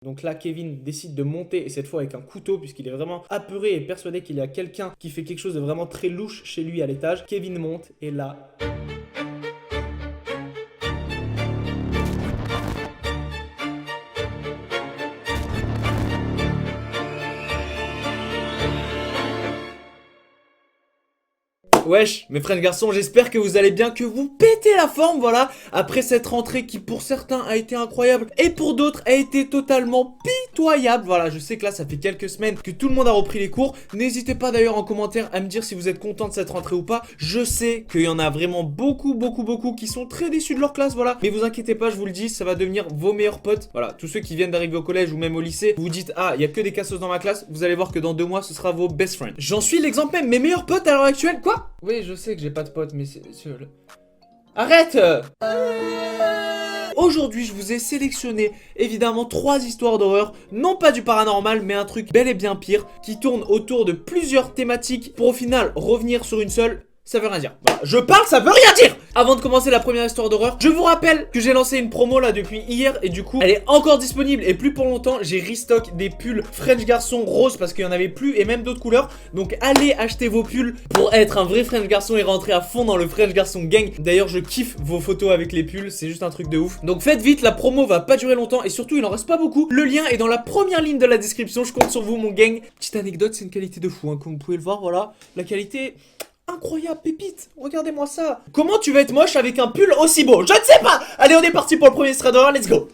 Donc là, Kevin décide de monter, et cette fois avec un couteau, puisqu'il est vraiment apeuré et persuadé qu'il y a quelqu'un qui fait quelque chose de vraiment très louche chez lui à l'étage. Kevin monte, et là... Wesh, mes frères et garçons, j'espère que vous allez bien, que vous pétez la forme, voilà, après cette rentrée qui pour certains a été incroyable et pour d'autres a été totalement pitoyable. Voilà, je sais que là ça fait quelques semaines que tout le monde a repris les cours. N'hésitez pas d'ailleurs en commentaire à me dire si vous êtes content de cette rentrée ou pas. Je sais qu'il y en a vraiment beaucoup qui sont très déçus de leur classe, voilà. Mais vous inquiétez pas, je vous le dis, ça va devenir vos meilleurs potes. Voilà, tous ceux qui viennent d'arriver au collège ou même au lycée, vous dites ah, il y a que des casseuses dans ma classe, vous allez voir que dans 2 mois ce sera vos best friends. J'en suis l'exemple même, mes meilleurs potes à l'heure actuelle, quoi? Oui, je sais que j'ai pas de potes, mais c'est... Arrête! Aujourd'hui, je vous ai sélectionné évidemment 3 histoires d'horreur, non pas du paranormal, mais un truc bel et bien pire, qui tourne autour de plusieurs thématiques pour au final revenir sur une seule. Ça veut rien dire. Voilà. Je parle, ça veut rien dire. Avant de commencer la première histoire d'horreur, je vous rappelle que j'ai lancé une promo là depuis hier et du coup, elle est encore disponible et plus pour longtemps. J'ai restock des pulls French garçon rose parce qu'il y en avait plus et même d'autres couleurs. Donc allez acheter vos pulls pour être un vrai French garçon et rentrer à fond dans le French garçon gang. D'ailleurs, je kiffe vos photos avec les pulls, c'est juste un truc de ouf. Donc faites vite, la promo va pas durer longtemps et surtout, il en reste pas beaucoup. Le lien est dans la première ligne de la description. Je compte sur vous, mon gang. Petite anecdote, c'est une qualité de fou, hein, comme vous pouvez le voir. Voilà, la qualité. Incroyable, pépite, regardez-moi ça. Comment tu vas être moche avec un pull aussi beau? Je ne sais pas. Allez, on est parti pour le premier extrait d'horreur, let's go.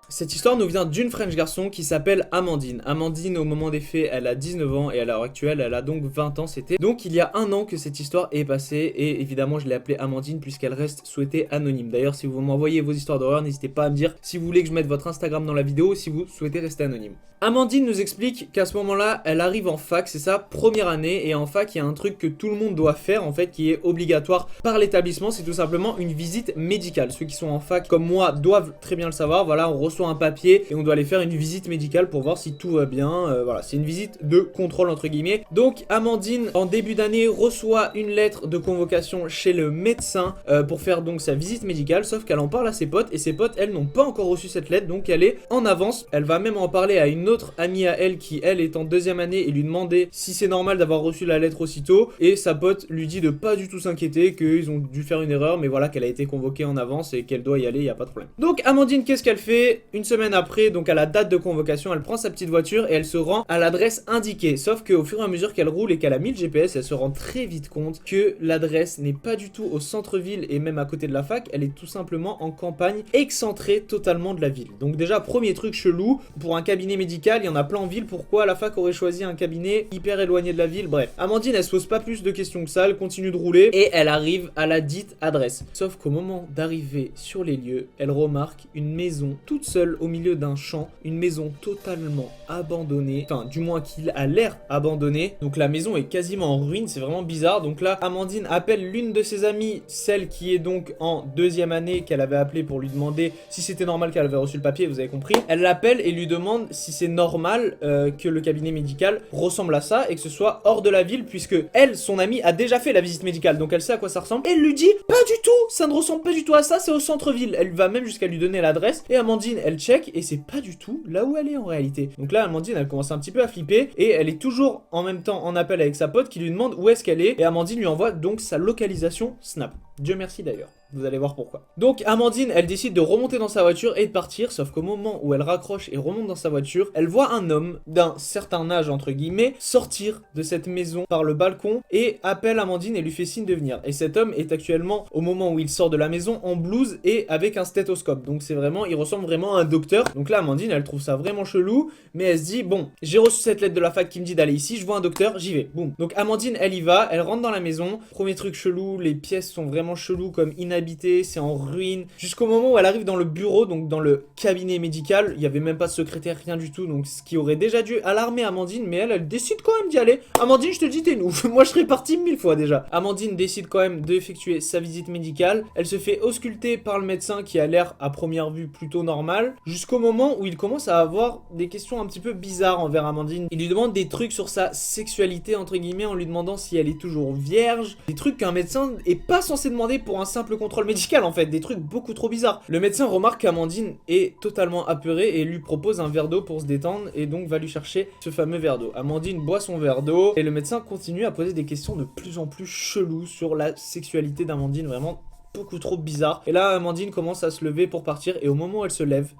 Cette histoire nous vient d'une French garçon qui s'appelle Amandine. Amandine, au moment des faits, elle a 19 ans et à l'heure actuelle, elle a donc 20 ans. C'était donc il y a 1 an que cette histoire est passée et évidemment, je l'ai appelée Amandine puisqu'elle reste souhaitée anonyme. D'ailleurs, si vous m'envoyez vos histoires d'horreur, n'hésitez pas à me dire si vous voulez que je mette votre Instagram dans la vidéo ou si vous souhaitez rester anonyme. Amandine nous explique qu'à ce moment-là, elle arrive en fac, c'est sa première année et en fac, il y a un truc que tout le monde doit faire en fait qui est obligatoire par l'établissement, c'est tout simplement une visite médicale. Ceux qui sont en fac comme moi doivent très bien le savoir. Voilà, on reçoit un papier et on doit aller faire une visite médicale pour voir si tout va bien. Voilà, c'est une visite de contrôle entre guillemets. Donc Amandine, en début d'année, reçoit une lettre de convocation chez le médecin pour faire donc sa visite médicale, sauf qu'elle en parle à ses potes et ses potes, elles, n'ont pas encore reçu cette lettre, donc elle est en avance. Elle va même en parler à une autre amie à elle qui, elle, est en 2e année et lui demander si c'est normal d'avoir reçu la lettre aussitôt. Et sa pote lui dit de pas du tout s'inquiéter, qu'ils ont dû faire une erreur, mais voilà, qu'elle a été convoquée en avance et qu'elle doit y aller, il n'y a pas de problème. Donc Amandine, qu'est-ce qu'elle fait? Une semaine après, donc à la date de convocation, elle prend sa petite voiture et elle se rend à l'adresse indiquée. Sauf qu'au fur et à mesure qu'elle roule et qu'elle a mis le GPS, elle se rend très vite compte que l'adresse n'est pas du tout au centre-ville et même à côté de la fac, elle est tout simplement en campagne, excentrée totalement de la ville. Donc déjà, premier truc chelou, pour un cabinet médical, il y en a plein en ville, pourquoi la fac aurait choisi un cabinet hyper éloigné de la ville? Bref, Amandine, elle se pose pas plus de questions que ça, elle continue de rouler et elle arrive à la dite adresse. Sauf qu'au moment d'arriver sur les lieux, elle remarque une maison toute seule au milieu d'un champ, une maison totalement abandonnée, enfin du moins qu'il a l'air abandonné. Donc la maison est quasiment en ruine, c'est vraiment bizarre. Donc là, Amandine appelle l'une de ses amies, celle qui est donc en 2e année, qu'elle avait appelé pour lui demander si c'était normal qu'elle avait reçu le papier, vous avez compris. Elle l'appelle et lui demande si c'est normal que le cabinet médical ressemble à ça et que ce soit hors de la ville, puisque elle, son amie, a déjà fait la visite médicale, donc elle sait à quoi ça ressemble. Et elle lui dit pas du tout, ça ne ressemble pas du tout à ça, c'est au centre-ville. Elle va même jusqu'à lui donner l'adresse et Amandine, elle check et c'est pas du tout là où elle est en réalité. Donc là, Amandine, elle commence un petit peu à flipper et elle est toujours en même temps en appel avec sa pote qui lui demande où est-ce qu'elle est et Amandine lui envoie donc sa localisation Snap. Dieu merci d'ailleurs. Vous allez voir pourquoi. Donc Amandine, elle décide de remonter dans sa voiture et de partir, sauf qu'au moment où elle raccroche et remonte dans sa voiture, elle voit un homme d'un certain âge entre guillemets sortir de cette maison par le balcon et appelle Amandine et lui fait signe de venir. Et cet homme est actuellement, au moment où il sort de la maison, en blouse et avec un stéthoscope. Donc c'est vraiment, il ressemble vraiment à un docteur. Donc là, Amandine, elle trouve ça vraiment chelou, mais elle se dit, bon, j'ai reçu cette lettre de la fac qui me dit d'aller ici, je vois un docteur, j'y vais. Boum. Donc Amandine, elle y va, elle rentre dans la maison. Premier truc chelou, les pièces sont vraiment chelou comme inhabité, c'est en ruine. Jusqu'au moment où elle arrive dans le bureau, donc dans le cabinet médical, il n'y avait même pas de secrétaire, rien du tout, donc ce qui aurait déjà dû alarmer Amandine, mais elle décide quand même d'y aller. Amandine, je te le dis, t'es une ouf. Moi, je serais partie 1000 fois déjà. Amandine décide quand même d'effectuer sa visite médicale. Elle se fait ausculter par le médecin qui a l'air à première vue plutôt normal, jusqu'au moment où il commence à avoir des questions un petit peu bizarres envers Amandine. Il lui demande des trucs sur sa sexualité, entre guillemets, en lui demandant si elle est toujours vierge, des trucs qu'un médecin est pas censé demander pour un simple contrôle médical en fait, des trucs beaucoup trop bizarres. Le médecin remarque qu'Amandine est totalement apeurée et lui propose un verre d'eau pour se détendre et donc va lui chercher ce fameux verre d'eau. Amandine boit son verre d'eau et le médecin continue à poser des questions de plus en plus cheloues sur la sexualité d'Amandine, vraiment beaucoup trop bizarre. Et là, Amandine commence à se lever pour partir et au moment où elle se lève,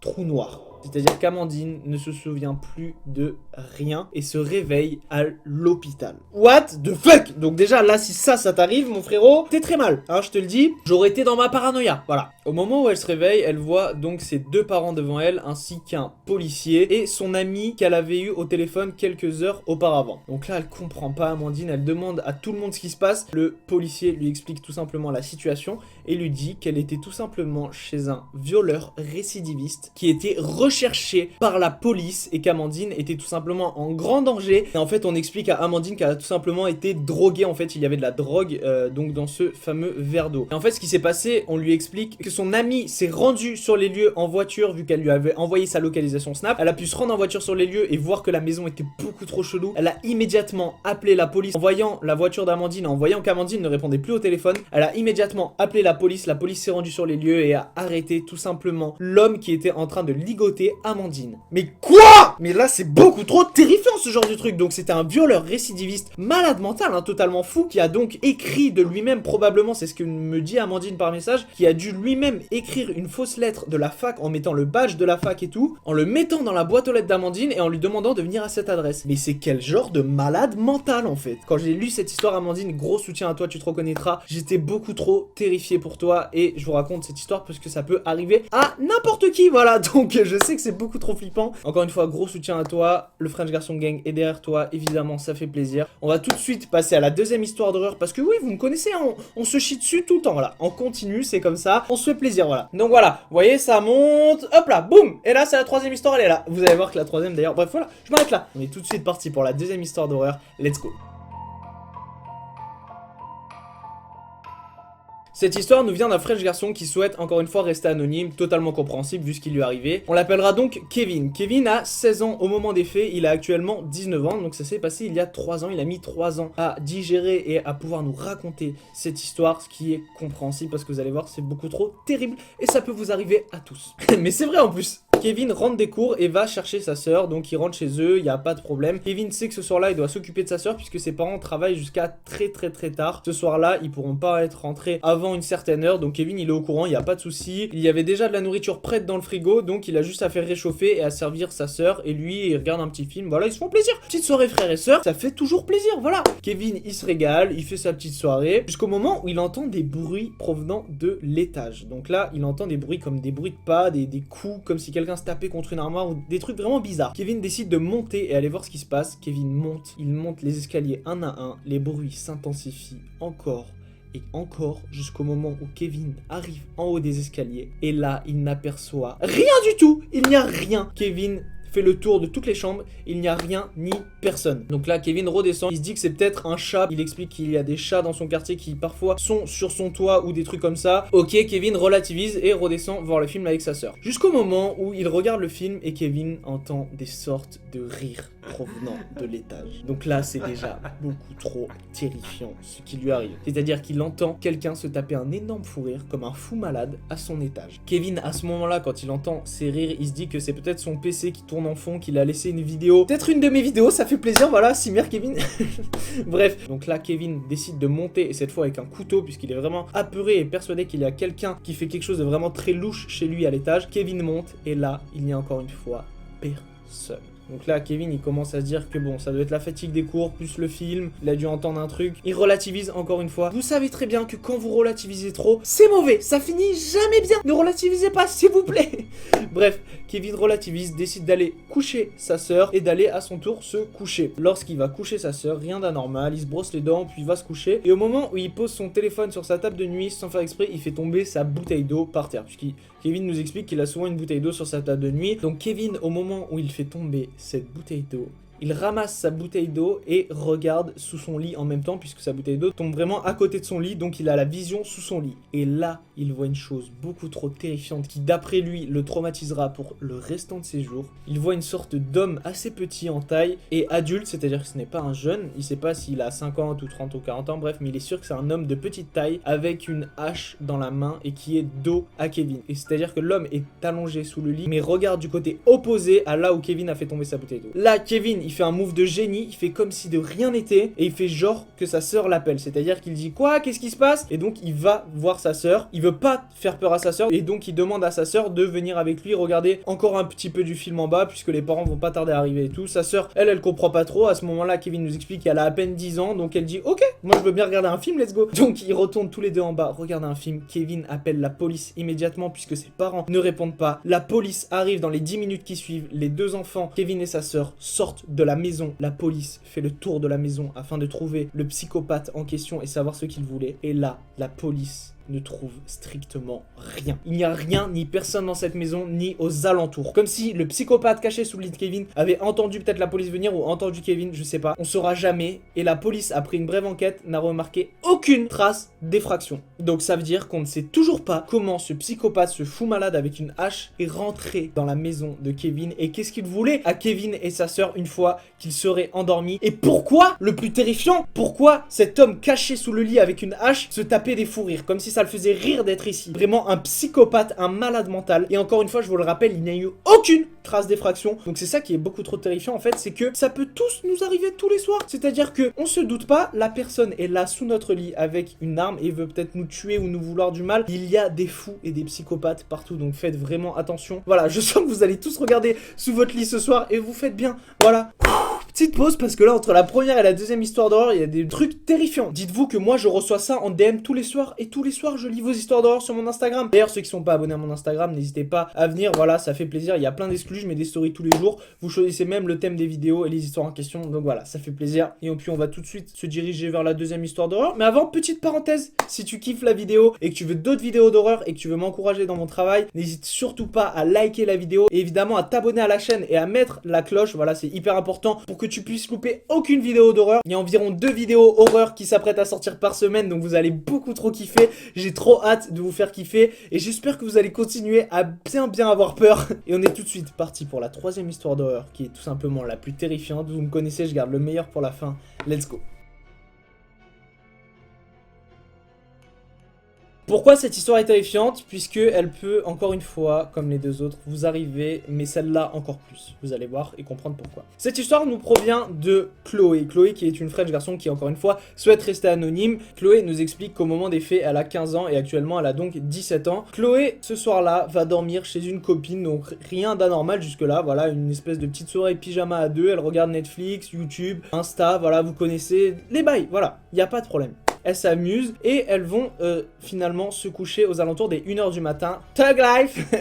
trou noir. C'est-à-dire qu'Amandine ne se souvient plus de rien et se réveille à l'hôpital. What the fuck? Donc déjà, là, si ça t'arrive, mon frérot, t'es très mal, hein, je te le dis. J'aurais été dans ma paranoïa, voilà. Au moment où elle se réveille, elle voit donc ses 2 parents devant elle, ainsi qu'un policier et son ami qu'elle avait eu au téléphone quelques heures auparavant. Donc là, elle comprend pas Amandine, elle demande à tout le monde ce qui se passe. Le policier lui explique tout simplement la situation et lui dit qu'elle était tout simplement chez un violeur récidiviste qui était recherché par la police et qu'Amandine était tout simplement en grand danger. Et en fait, on explique à Amandine qu'elle a tout simplement été droguée. En fait, il y avait de la drogue donc dans ce fameux verre d'eau. Et en fait, ce qui s'est passé, on lui explique que son ami s'est rendu sur les lieux en voiture vu qu'elle lui avait envoyé sa localisation Snap. Elle a pu se rendre en voiture sur les lieux et voir que la maison était beaucoup trop chelou. Elle a immédiatement appelé la police en voyant la voiture d'Amandine, en voyant qu'Amandine ne répondait plus au téléphone. Elle a immédiatement appelé la police s'est rendue sur les lieux et a arrêté tout simplement l'homme qui était en train de ligoter Amandine. Mais quoi? Mais là, c'est beaucoup trop terrifiant ce genre de truc. Donc c'était un violeur récidiviste malade mental, hein, totalement fou, qui a donc écrit de lui-même, probablement, c'est ce que me dit Amandine par message, qui a dû lui-même écrire une fausse lettre de la fac en mettant le badge de la fac et tout, en le mettant dans la boîte aux lettres d'Amandine et en lui demandant de venir à cette adresse. Mais c'est quel genre de malade mental en fait? Quand j'ai lu cette histoire, Amandine, gros soutien à toi, tu te reconnaîtras. J'étais beaucoup trop terrifié pour toi et je vous raconte cette histoire parce que ça peut arriver à n'importe qui, voilà. Donc je sais que c'est beaucoup trop flippant. Encore une fois, gros soutien à toi. Le French Garçon Gang est derrière toi, évidemment, ça fait plaisir. On va tout de suite passer à la deuxième histoire d'horreur parce que oui, vous me connaissez, hein, on se chie dessus tout le temps, voilà. On continue, c'est comme ça, on se fait plaisir, voilà. Donc voilà, vous voyez, ça monte, hop là, boum. Et là, c'est la troisième histoire, elle est là. Vous allez voir que la troisième d'ailleurs, bref, voilà, je m'arrête là. On est tout de suite parti pour la deuxième histoire d'horreur. Let's go. Cette histoire nous vient d'un French garçon qui souhaite encore une fois rester anonyme, totalement compréhensible vu ce qui lui est arrivé. On l'appellera donc Kevin. Kevin a 16 ans au moment des faits, il a actuellement 19 ans, donc ça s'est passé il y a 3 ans, il a mis 3 ans à digérer et à pouvoir nous raconter cette histoire, ce qui est compréhensible parce que vous allez voir c'est beaucoup trop terrible et ça peut vous arriver à tous. Mais c'est vrai en plus. Kevin rentre des cours et va chercher sa sœur, donc il rentre chez eux, il n'y a pas de problème. Kevin sait que ce soir-là, il doit s'occuper de sa sœur puisque ses parents travaillent jusqu'à très tard. Ce soir-là, ils pourront pas être rentrés avant une certaine heure, donc Kevin il est au courant, il n'y a pas de souci. Il y avait déjà de la nourriture prête dans le frigo, donc il a juste à faire réchauffer et à servir sa sœur et lui il regarde un petit film, voilà, ils se font plaisir. Petite soirée frère et sœur, ça fait toujours plaisir, voilà. Kevin il se régale, il fait sa petite soirée, jusqu'au moment où il entend des bruits provenant de l'étage. Donc là, il entend des bruits comme des bruits de pas, des coups, comme si quelqu'un se tapait contre une armoire ou des trucs vraiment bizarres. Kevin décide de monter et aller voir ce qui se passe. Kevin monte, il monte les escaliers un à un, les bruits s'intensifient encore et encore jusqu'au moment où Kevin arrive en haut des escaliers et là il n'aperçoit rien du tout, il n'y a rien. Kevin fait le tour de toutes les chambres, il n'y a rien ni personne. Donc là, Kevin redescend, il se dit que c'est peut-être un chat. Il explique qu'il y a des chats dans son quartier qui parfois sont sur son toit ou des trucs comme ça. Ok, Kevin relativise et redescend voir le film avec sa sœur. Jusqu'au moment où il regarde le film et Kevin entend des sortes de rires provenant de l'étage. Donc là, c'est déjà beaucoup trop terrifiant ce qui lui arrive. C'est-à-dire qu'il entend quelqu'un se taper un énorme fou rire comme un fou malade à son étage. Kevin, à ce moment-là, quand il entend ces rires, il se dit que c'est peut-être son PC qui tourne en fond, qu'il a laissé une vidéo. Peut-être une de mes vidéos, ça fait plaisir, voilà, Simir Kevin. Bref, donc là, Kevin décide de monter, et cette fois avec un couteau, puisqu'il est vraiment apeuré et persuadé qu'il y a quelqu'un qui fait quelque chose de vraiment très louche chez lui à l'étage. Kevin monte, et là, il n'y a encore une fois personne. Donc là, Kevin, il commence à se dire que bon, ça doit être la fatigue des cours, plus le film, il a dû entendre un truc. Il relativise encore une fois. Vous savez très bien que quand vous relativisez trop, c'est mauvais, ça finit jamais bien. Ne relativisez pas, s'il vous plaît. Bref, Kevin relativise, décide d'aller coucher sa sœur et d'aller à son tour se coucher. Lorsqu'il va coucher sa sœur, rien d'anormal, il se brosse les dents, puis il va se coucher. Et au moment où il pose son téléphone sur sa table de nuit, sans faire exprès, il fait tomber sa bouteille d'eau par terre. Kevin nous explique qu'il a souvent une bouteille d'eau sur sa table de nuit. Donc Kevin, au moment où il fait tomber cette bouteille d'eau, il ramasse sa bouteille d'eau et regarde sous son lit en même temps, puisque sa bouteille d'eau tombe vraiment à côté de son lit, donc il a la vision sous son lit. Et là, il voit une chose beaucoup trop terrifiante qui, d'après lui, le traumatisera pour le restant de ses jours. Il voit une sorte d'homme assez petit en taille et adulte, c'est-à-dire que ce n'est pas un jeune, il sait pas s'il a 50 ou 30 ou 40 ans, bref, mais il est sûr que c'est un homme de petite taille avec une hache dans la main et qui est dos à Kevin. Et c'est-à-dire que l'homme est allongé sous le lit, mais regarde du côté opposé à là où Kevin a fait tomber sa bouteille d'eau. Là, Kevin, il fait un move de génie, il fait comme si de rien n'était et il fait genre que sa sœur l'appelle, c'est-à-dire qu'il dit quoi, qu'est-ce qui se passe? Et donc il va voir sa sœur, il veut pas faire peur à sa sœur et donc il demande à sa sœur de venir avec lui regarder encore un petit peu du film en bas puisque les parents vont pas tarder à arriver et tout. Sa sœur, elle comprend pas trop. À ce moment-là, Kevin nous explique qu'elle a à peine 10 ans, donc elle dit ok, moi je veux bien regarder un film, let's go. Donc ils retournent tous les deux en bas, regarder un film. Kevin appelle la police immédiatement puisque ses parents ne répondent pas. La police arrive dans les 10 minutes qui suivent. Les deux enfants, Kevin et sa sœur, sortent de la maison. La police fait le tour de la maison afin de trouver le psychopathe en question et savoir ce qu'il voulait. Et là, la police ne trouve strictement rien. Il n'y a rien ni personne dans cette maison ni aux alentours. Comme si le psychopathe caché sous le lit de Kevin avait entendu peut-être la police venir ou entendu Kevin, je sais pas. On saura jamais. Et la police, après une brève enquête, n'a remarqué aucune trace d'effraction. Donc ça veut dire qu'on ne sait toujours pas comment ce psychopathe, ce fou malade avec une hache, est rentré dans la maison de Kevin et qu'est-ce qu'il voulait à Kevin et sa sœur une fois qu'ils seraient endormis. Et pourquoi, le plus terrifiant, pourquoi cet homme caché sous le lit avec une hache se tapait des fous rires, comme si ça le faisait rire d'être ici. Vraiment un psychopathe, un malade mental. Et encore une fois, je vous le rappelle, il n'y a eu aucune trace d'effraction. Donc c'est ça qui est beaucoup trop terrifiant en fait, c'est que ça peut tous nous arriver tous les soirs. C'est-à-dire que on se doute pas, la personne est là sous notre lit avec une arme et veut peut-être nous tuer ou nous vouloir du mal. Il y a des fous et des psychopathes partout, donc faites vraiment attention. Voilà, je sens que vous allez tous regarder sous votre lit ce soir et vous faites bien. Voilà. Petite pause parce que là, entre la première et la deuxième histoire d'horreur, il y a des trucs terrifiants. Dites-vous que moi, je reçois ça en DM tous les soirs et tous les soirs, je lis vos histoires d'horreur sur mon Instagram. D'ailleurs, ceux qui sont pas abonnés à mon Instagram, n'hésitez pas à venir. Voilà, ça fait plaisir. Il y a plein d'exclus, je mets des stories tous les jours. Vous choisissez même le thème des vidéos et les histoires en question. Donc voilà, ça fait plaisir. Et puis, on va tout de suite se diriger vers la deuxième histoire d'horreur. Mais avant, petite parenthèse, si tu kiffes la vidéo et que tu veux d'autres vidéos d'horreur et que tu veux m'encourager dans mon travail, n'hésite surtout pas à liker la vidéo et évidemment à t'abonner à la chaîne et à mettre la cloche. Voilà, c'est hyper important pour que tu puisses louper aucune vidéo d'horreur. Il y a environ 2 vidéos horreur qui s'apprêtent à sortir par semaine, donc vous allez beaucoup trop kiffer. J'ai trop hâte de vous faire kiffer et j'espère que vous allez continuer à bien avoir peur. Et on est tout de suite parti pour la troisième histoire d'horreur qui est tout simplement la plus terrifiante. Vous me connaissez, je garde le meilleur pour la fin. Let's go. Pourquoi cette histoire est terrifiante? Puisque elle peut, encore une fois, comme les deux autres, vous arriver, mais celle-là encore plus. Vous allez voir et comprendre pourquoi. Cette histoire nous provient de Chloé. Chloé qui est une French garçon qui, encore une fois, souhaite rester anonyme. Chloé nous explique qu'au moment des faits, elle a 15 ans et actuellement, elle a donc 17 ans. Chloé, ce soir-là, va dormir chez une copine, donc rien d'anormal jusque-là. Voilà, une espèce de petite soirée pyjama à deux. Elle regarde Netflix, YouTube, Insta, voilà, vous connaissez les bails. Voilà, il n'y a pas de problème. Elles s'amusent et elles vont finalement se coucher aux alentours des 1h du matin. Thug life.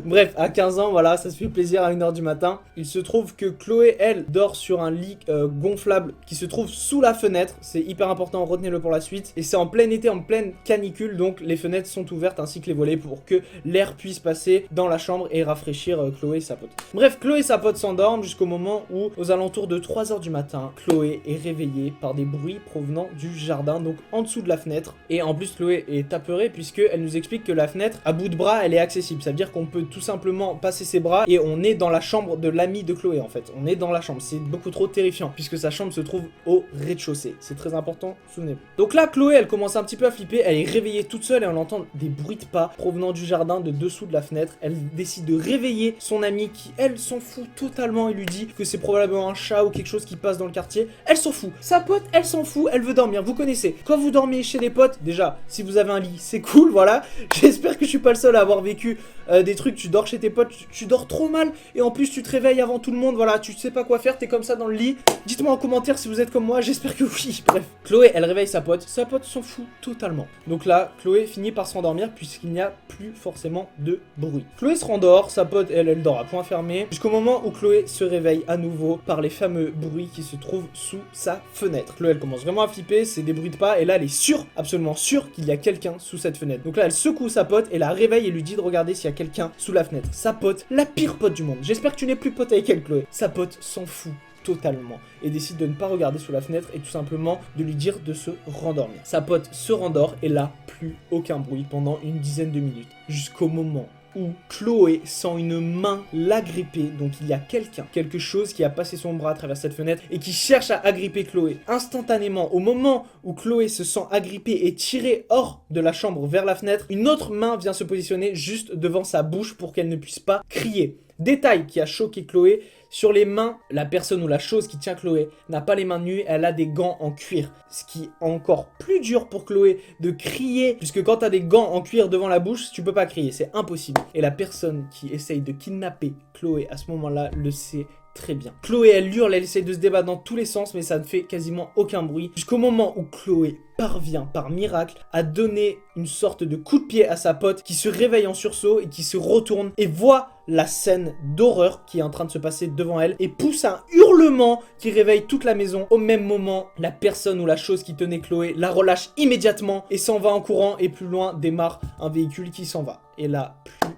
Bref, à 15 ans, voilà, ça se fait plaisir à 1h du matin. Il se trouve que Chloé, elle, dort sur un lit gonflable qui se trouve sous la fenêtre. C'est hyper important, retenez-le pour la suite. Et c'est en plein été, en pleine canicule, donc les fenêtres sont ouvertes ainsi que les volets pour que l'air puisse passer dans la chambre et rafraîchir Chloé et sa pote. Bref, Chloé et sa pote s'endorment jusqu'au moment où, aux alentours de 3h du matin, Chloé est réveillée par des bruits provenant du jardin, donc en dessous de la fenêtre. Et en plus, Chloé est apeurée puisqu'elle nous explique que la fenêtre, à bout de bras, elle est accessible. Ça veut dire qu'on peut tout simplement passer ses bras et on est dans la chambre de l'ami de Chloé en fait. On est dans la chambre. C'est beaucoup trop terrifiant puisque sa chambre se trouve au rez-de-chaussée. C'est très important, souvenez-vous. Donc là, Chloé, elle commence un petit peu à flipper. Elle est réveillée toute seule et on entend des bruits de pas provenant du jardin de dessous de la fenêtre. Elle décide de réveiller son amie qui, elle, s'en fout totalement et lui dit que c'est probablement un chat ou quelque chose qui passe dans le quartier. Elle s'en fout. Sa pote, elle s'en fout. Elle veut dormir. Vous connaissez. Quand vous dormez chez des potes, déjà, si vous avez un lit, c'est cool, voilà. J'espère que je suis pas le seul à avoir vécu des trucs. Tu dors chez tes potes, tu dors trop mal et en plus tu te réveilles avant tout le monde, voilà. Tu sais pas quoi faire, t'es comme ça dans le lit. Dites-moi en commentaire si vous êtes comme moi, j'espère que oui. Bref, Chloé, elle réveille sa pote s'en fout totalement. Donc là, Chloé finit par s'endormir puisqu'il n'y a plus forcément de bruit. Chloé se rendort, sa pote, elle dort à point fermé jusqu'au moment où Chloé se réveille à nouveau par les fameux bruits qui se trouvent sous sa fenêtre. Chloé, elle commence vraiment à flipper, c'est des bruits de pas et là, elle est sûre, absolument sûre qu'il y a quelqu'un sous cette fenêtre. Donc là, elle secoue sa pote et la réveille et lui dit de regarder s'il y a quelqu'un sous la fenêtre. Sa pote, la pire pote du monde. J'espère que tu n'es plus pote avec elle, Chloé. Sa pote s'en fout totalement et décide de ne pas regarder sous la fenêtre et tout simplement de lui dire de se rendormir. Sa pote se rendort et là, plus aucun bruit pendant une dizaine de minutes, jusqu'au moment où Chloé sent une main l'agripper. Donc il y a quelque chose qui a passé son bras à travers cette fenêtre et qui cherche à agripper Chloé. Instantanément, au moment où Chloé se sent agrippée et tirée hors de la chambre vers la fenêtre, une autre main vient se positionner juste devant sa bouche pour qu'elle ne puisse pas crier. Détail qui a choqué Chloé, sur les mains, la personne ou la chose qui tient Chloé n'a pas les mains nues, elle a des gants en cuir. Ce qui est encore plus dur pour Chloé de crier, puisque quand t'as des gants en cuir devant la bouche, tu peux pas crier, c'est impossible. Et la personne qui essaye de kidnapper Chloé à ce moment-là le sait très bien. Chloé, elle hurle, elle essaie de se débattre dans tous les sens, mais ça ne fait quasiment aucun bruit. Jusqu'au moment où Chloé parvient, par miracle, à donner une sorte de coup de pied à sa pote, qui se réveille en sursaut et qui se retourne et voit la scène d'horreur qui est en train de se passer devant elle et pousse un hurlement qui réveille toute la maison. Au même moment, la personne ou la chose qui tenait Chloé la relâche immédiatement et s'en va en courant et plus loin démarre un véhicule qui s'en va. Et là, plus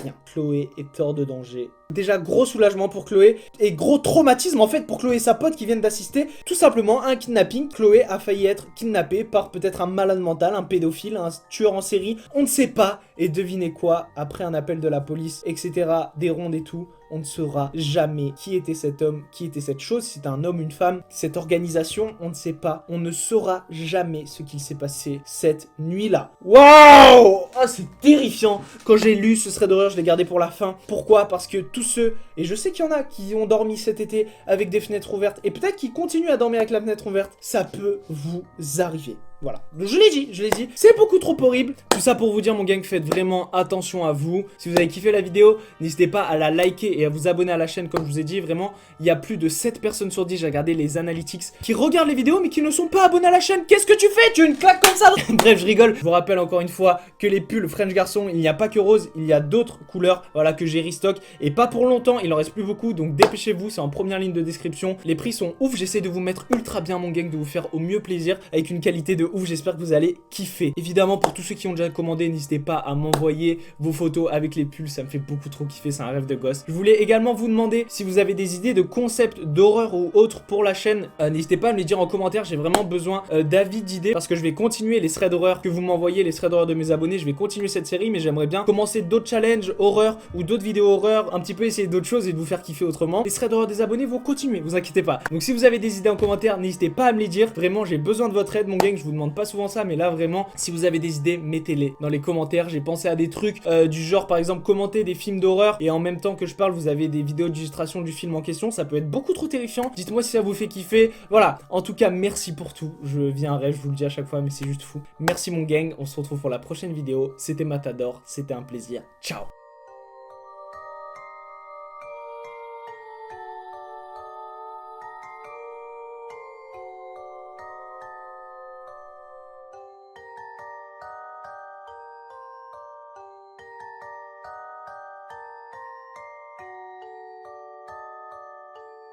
rien. Chloé est hors de danger. Déjà, gros soulagement pour Chloé et gros traumatisme en fait pour Chloé et sa pote qui viennent d'assister tout simplement à un kidnapping. Chloé a failli être kidnappée par peut-être un malade mental, un pédophile, un tueur en série, on ne sait pas. Et devinez quoi, après un appel de la police, etc., des rondes et tout, on ne saura jamais qui était cet homme, qui était cette chose, si c'est un homme, une femme, cette organisation, on ne sait pas. On ne saura jamais ce qu'il s'est passé cette nuit-là. Waouh! Ah, c'est terrifiant. Quand j'ai lu ce thread d'horreur, je l'ai gardé pour la fin. Pourquoi? Parce que tous ceux, et je sais qu'il y en a qui ont dormi cet été avec des fenêtres ouvertes, et peut-être qui continuent à dormir avec la fenêtre ouverte, ça peut vous arriver. Voilà, je l'ai dit, c'est beaucoup trop horrible. Tout ça pour vous dire mon gang, faites vraiment attention à vous. Si vous avez kiffé la vidéo, n'hésitez pas à la liker et à vous abonner à la chaîne comme je vous ai dit. Vraiment, il y a plus de 7 personnes sur 10, j'ai regardé les analytics, qui regardent les vidéos mais qui ne sont pas abonnés à la chaîne. Qu'est-ce que tu fais? Tu as une claque comme ça? Bref, je rigole. Je vous rappelle encore une fois que les pulls French Garçon, il n'y a pas que rose, il y a d'autres couleurs, voilà, que j'ai restock. Et pas pour longtemps, il en reste plus beaucoup, donc dépêchez-vous, c'est en première ligne de description. Les prix sont ouf, j'essaie de vous mettre ultra bien mon gang, de vous faire au mieux plaisir, avec une qualité de ouf, j'espère que vous allez kiffer. Évidemment, pour tous ceux qui ont déjà commandé, n'hésitez pas à m'envoyer vos photos avec les pulls, ça me fait beaucoup trop kiffer, c'est un rêve de gosse. Je voulais également vous demander si vous avez des idées de concepts d'horreur ou autres pour la chaîne, n'hésitez pas à me les dire en commentaire, j'ai vraiment besoin d'avis, d'idées, parce que je vais continuer les threads d'horreur que vous m'envoyez, les threads d'horreur de mes abonnés, je vais continuer cette série, mais j'aimerais bien commencer d'autres challenges horreur ou d'autres vidéos horreur, un petit peu essayer d'autres choses et de vous faire kiffer autrement. Les threads d'horreur des abonnés vont continuer, vous inquiétez pas. Donc si vous avez des idées en commentaire, n'hésitez pas à me les dire, vraiment j'ai besoin de votre aide mon gang, je vous demande pas souvent ça, mais là vraiment, si vous avez des idées, mettez-les dans les commentaires. J'ai pensé à des trucs du genre, par exemple, commenter des films d'horreur et en même temps que je parle, vous avez des vidéos d'illustration du film en question. Ça peut être beaucoup trop terrifiant. Dites-moi si ça vous fait kiffer. Voilà. En tout cas, merci pour tout. Je vis un rêve, je vous le dis à chaque fois, mais c'est juste fou. Merci mon gang. On se retrouve pour la prochaine vidéo. C'était Matador. C'était un plaisir. Ciao.